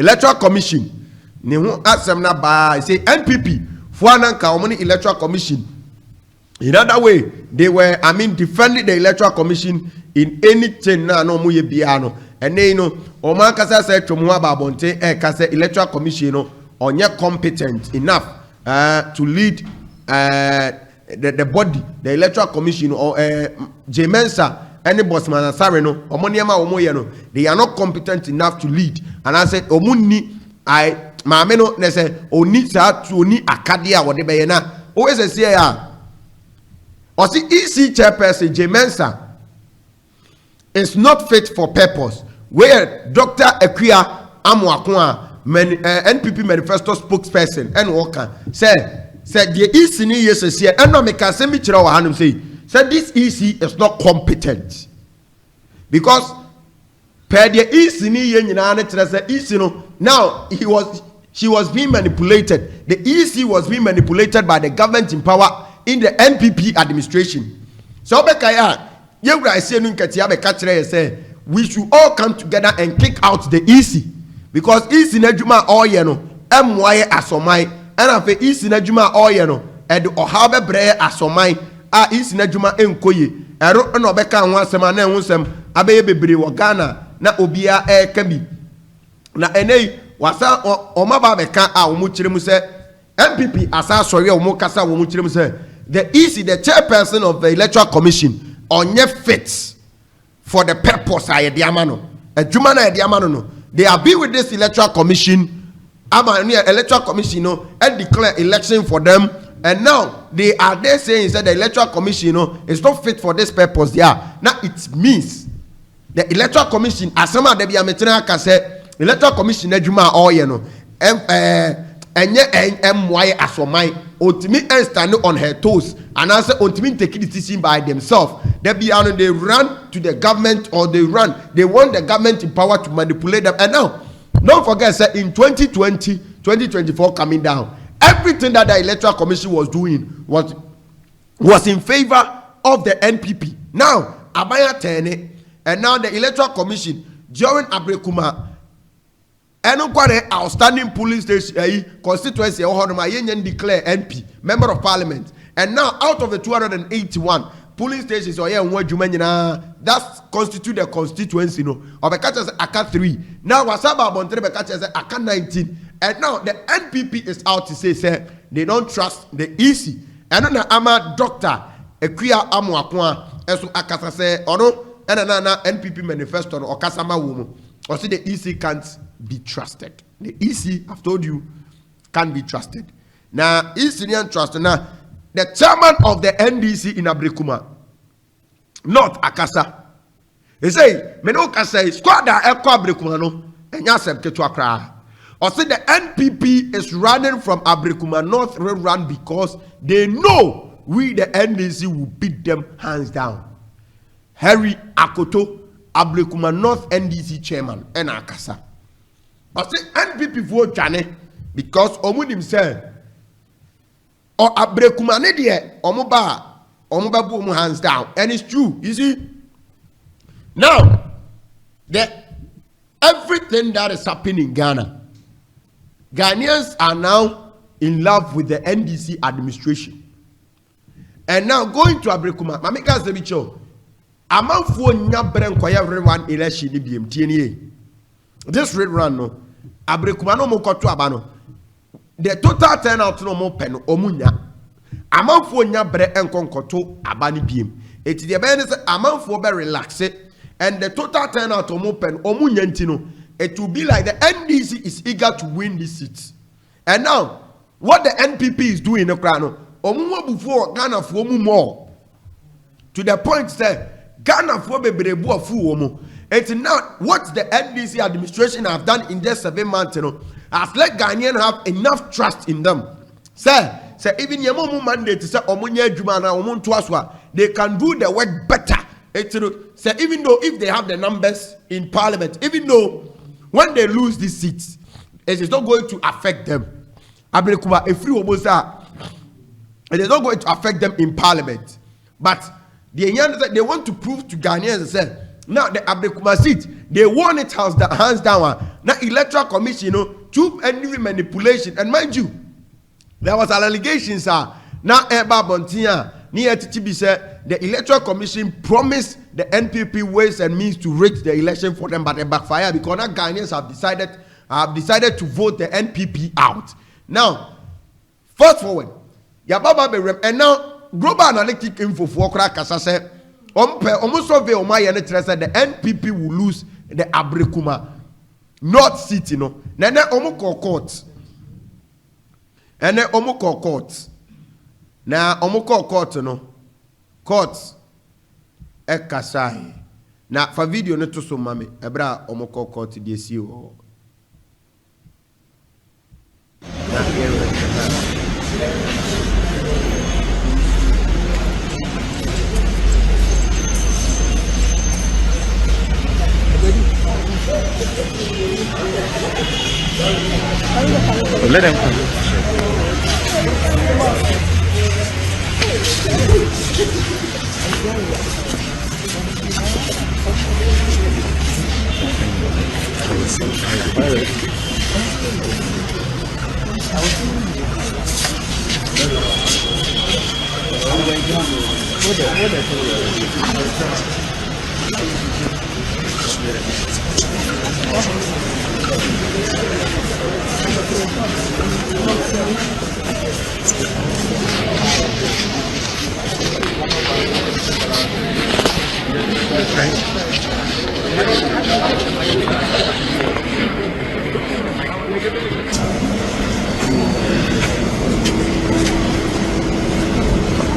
electoral commission ne ho asem na ba say NPP fuananka omoni electoral commission. In other way, they were, defending the electoral commission in anything na no muye biano. And they Oman Kasa said to Muaba Bonte, Kasa electoral commission, onye competent enough to lead the body, the electoral commission, or Mensa, any bossman, Sareno, or Moniama Omoyano, they are not competent enough to lead. And I said, Omuni, Mameno, Nese, Onisa, Tuni, Akadia, whatever, yana, always a CIR. Or see, EC chairperson Mensa is not fit for purpose. Where Dr. Ekwia Amwakwa, NPP manifesto spokesperson, and Walker said the EC ni yes here, and no make a semi chira wa hanum said this EC is not competent because per the EC ni ye nyina na tira say EC no now she was being manipulated. The EC was being manipulated by the government in power in the NPP administration. So we should all come together and kick out the EC because EC Najuma all yeno MY asomai and afe EC Najuma all yeno and ohabe bre asomai EC Najuma enkoye ero no beka anwasem na enwusem abeye bebre wo Ghana na obia kabi na enei wasa omaba beka a omu kiremu se NPP asa sori omu kasa omu kiremu se the EC, the chairperson of the electoral commission, onye fit for the purpose I diamano. A Jumana diamano no. They have been with this electoral commission, electoral commission, and declare election for them. And now they are there saying that the electoral commission, is not fit for this purpose. Yeah. Now it means the electoral commission, as some of the Biametrina can say, electoral commission, Juma or MY asomai ultimate and stand on her toes and answer ultimate take decision by themselves. They run to the government or they want the government in power to manipulate them. And now, don't forget, sir, in 2020, 2024 coming down, everything that the electoral commission was doing was in favor of the NPP. Now, Abaya Tene, and now the electoral commission during Abrekuma. And outstanding polling station constituency declare NP member of parliament, and now out of the 281 polling stations that constitute the constituency of the catches aka 3 now wasaba bontre be catches aka 19, and now the NPP is out to say they don't trust the EC and na ama Dr. Ekwia Amwakwa eso akasa say ono na NPP manifesto or kasama womo or see the EC can't be trusted. The EC, I've told you, can't be trusted. Now, EC can't trust. Now, the chairman of the NDC in Abrekuma, not Akasa, he say, "Meno Kasa squad eko Abrekuma no, enya sebke to Accra." Or say the NPP is running from Abrekuma North run because they know we the NDC will beat them hands down. Harry Akoto, Abrekuma North NDC chairman, and Akasa. I say NPP vote Jane because Omu himself or Abrekuma ne de omuba bu hands down, and it's true. You see now everything that is happening in Ghana, Ghanaians are now in love with the NDC administration, and now going to Abrekuma. Mamika Zebicho, amanfo nya brɛ nkoya everyone election ni biem tie this red run no Abrekuma no mo kɔto aba no the total turnout no mo pɛ no omunya amanfo nya brɛ enkonkoto aba ni biem eti de be ne say amanfo be relax and the total turnout mo pɛ no omunya ntino it will be like the NDC is eager to win this seat. And now what the NPP is doing no kra no omu before Ghana for mu more to the point that Ghana for bebrebe afu omu. It's now what the NDC administration have done in just 7 months, has let Ghanaians have enough trust in them. Say even Yamu mandate to say Omunya Jumana Omuntuaswa, they can do the work better. Say even though if they have the numbers in parliament, even though when they lose these seats, it is not going to affect them. Abrekuma a free obosa, it is not going to affect them in parliament. But they want to prove to Ghanaians now the Abrekuma seat, they won it hands down. Now electoral commission, through any manipulation, and mind you, there was an allegation, sir. Now Eba Bontia, near TTB said the electoral commission promised the NPP ways and means to rig the election for them, but they backfire because now Ghanaians have decided to vote the NPP out. Now, fast forward, and now global analytic info for Krakasa said, almost survey on my said the NPP will lose the Abrekuma North City, no. Then Omoko court. And then Omoko court. Now Omoko court, no. Court. Ekasai. Now for video no to so mami. Ebra Omoko court the CEO. Let them come.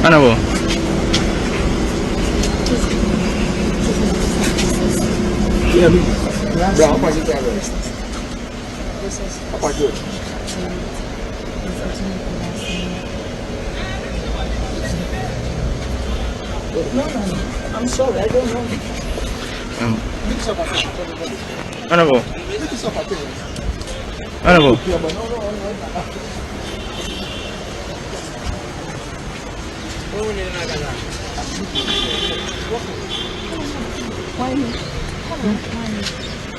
Honorable. No, I'm sorry, I don't know. Honorable. Honorable.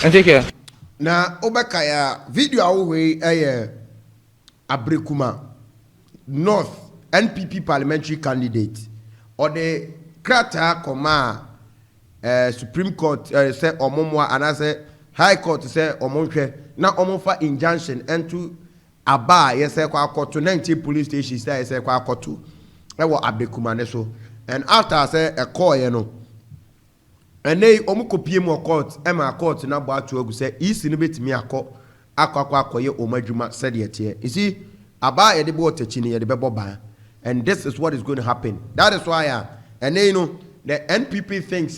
And take care. Now, Obakaya video away Abrekuma North NPP parliamentary candidate or the Krata Koma Supreme Court say Omomwa and I say High Court say Omonche now Omofa injunction and to Aba yes kwa court to 19 police stations say kwa court to Abrekuma neso and after I say a call and they omukopie mo court ema court na bo atu say isi no betimi akwakoye omajuma said yet here you see Aba ye de bo techini ye de bebo ban and this is what is going to happen. That is why and then the NPP thinks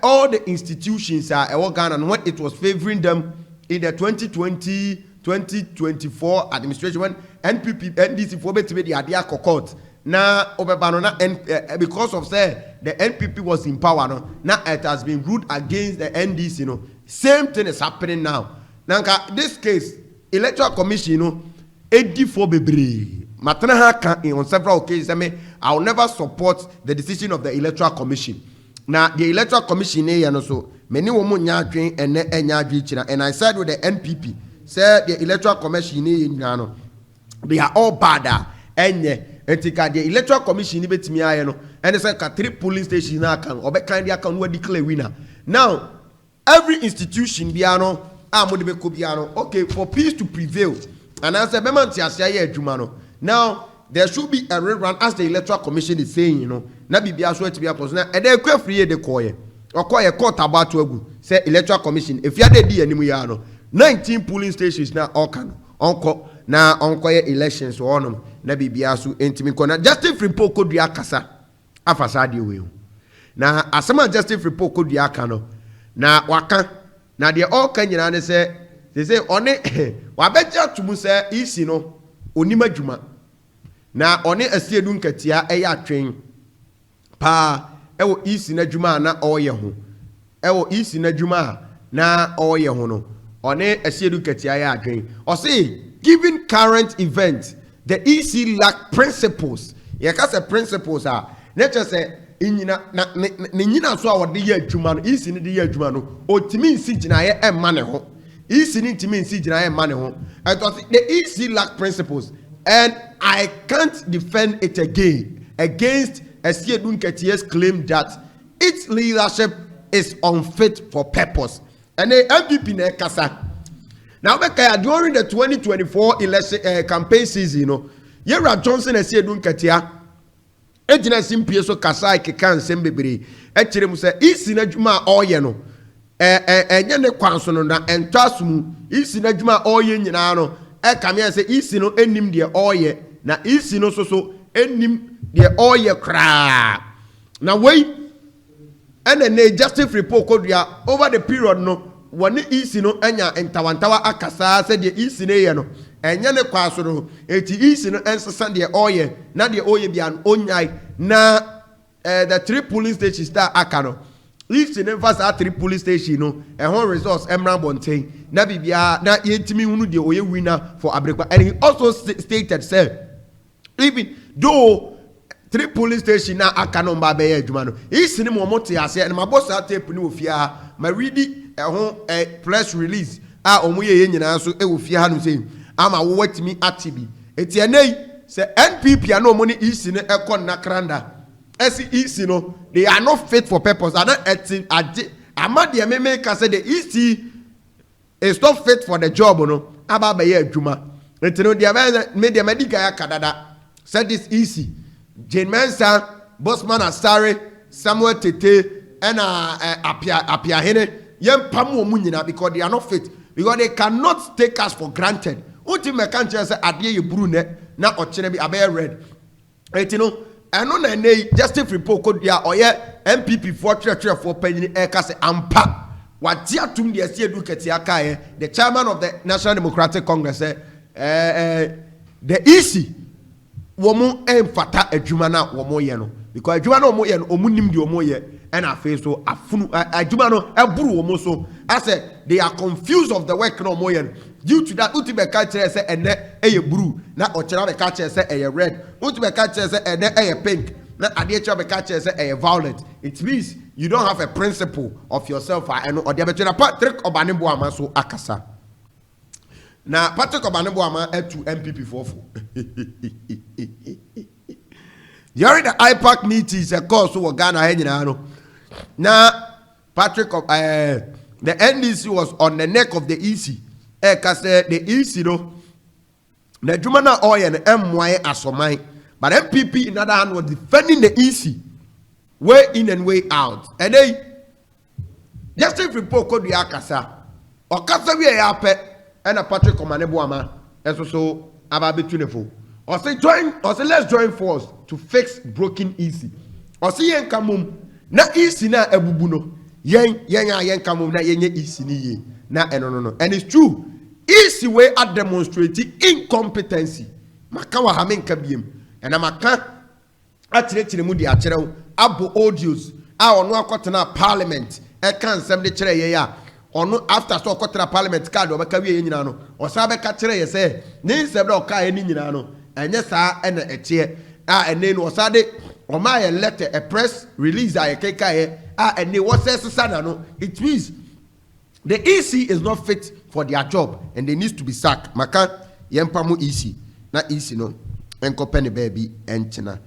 all the institutions are Ghana and what it was favoring them in the 2020-2024 administration when NPP NDC for betimi the adia court now because of the NPP was in power now it has been ruled against the NDC same thing is happening now this case electoral commission for bebre matana on several occasions I will never support the decision of the electoral commission. Now the electoral commission so many women and I said with the NPP said the electoral commission they are all bad and the electoral commission and it's like 3 polling stations now can or kind of declare winner. Now every institution okay for peace to prevail and as a now there should be a rerun as the electoral commission is saying na bibia so to be person and then kwa free the koye okoye court about to say electoral commission if you dey animu ya 19 polling stations na okan onko na onkoye elections on na bibia so entimi kona justice report ko dua kasa afasa de we na asema justice report ko dua aka no na waka na de all kan nyina ne say they say one wabeja tumu say isi no onima dwuma na one asiedu nkatia eya atwen pa ewo isi na dwuma na oye ho ewo isi na dwuma na oye ho no one asiedu nkatia ya atwen o say given current events the EC lack principles. You can say principles are nature say inyina na ne nyina so a wode ye adwuma no isi ne de ye adwuma no otimi nsi gyina ye emma ne ho isi ne ntimi nsi gyina ye emma ne ho the EC lack principles and I can't defend it against Esiedun Ketie's claim that its leadership is unfit for purpose and the MPP ne kasa now during the 2024 election campaign season you know Yera Johnson Esiedun Ketia ejina simpie so kasa keka nsem bebre ekire mu se isi na dwuma oye no enye ne kwanso no na entwasum isi na dwuma oye nyina no kame se isi no enim de oye na isi no so enim de oye kra na wei ene ne justice report kodua over the period no woni isi no anya entawantawa akasa se de isi ne ye no enye ne kwaso no eti isi no ensesa de oye na de oye bia no onyai na the 3 police stations that akano isi ne fasa 3 police station no ehon resource emra bonten na bibia na yentimi hunu de oye winner for abrekwa and he also stated say even though 3 police station na akano mba be adwuma no isi ne mo mote ase and my boss tape ni ofia ma ready ehon press release a omoye ye nyina so e ofia ha no say ama wo watimi atibi eti enei se NPP ano mo ni isi ne ekon na kranda esi isi no they are not fit for purpose and eti ade amade me ka say the isi is not fit for the job no aba ba ye adwuma eti no dia me dia medical ya kadada said this isi Jane Mensa Bosman Asare Samuel Tete and apia hene yem pam wo mu nyina because they are not fit because they cannot take us for granted. Uti me kan say ade ye buru ne na ochene bi abe red eti no eno na nei justice report ko dia oye MPP for for panyin e ka say ampa wati atum de Esiedun Ketia kai the chairman of the National Democratic Congress the EC womu emfata adwuma na womo ye no because adwuma na womo ye no omunim de womo ye and afi so afunu adwuma no eburu womo so I said they are confused of the work no womo ye due to that ultimate culture say ene eye blue na ochera be culture say eye red ultimate culture say ene eye pink na adiecha be culture say eye violet. It means you don't have a principle of yourself and or the between Patrick Obanebo ama so akasa na Patrick Obanebo ama to MPP fofo during the IPAC meetings a course so Ghana henyina no na Patrick the NDC was on the neck of the EC because the EC no the Jumana oil and MY asomai but MPP in other hand was defending the EC way in and way out and they just if report code the akasa or kasa we ape and a Patrick Obanebo ama so about between or say let's join force to fix broken EC or say yen kamum na EC na ebubu no yen kamum na yen EC ni ye na no and it's true EC way at demonstrating incompetency maka wa hamen kabiem and amaka atirechire mu di akere abo audios a ono akotena parliament e kan sem de kire ye ya ono after so akotena parliament card obeka wie nyina no osa beka kire ye se ne nsem de oka ni nyina no enye saa ena etie a ene no osa de o ma ye letter a press release a keka ye a ene wo se sesa no it means the EC is not fit for their job and they need to be sacked. Maka yempa mu EC na EC no enko penny baby enchina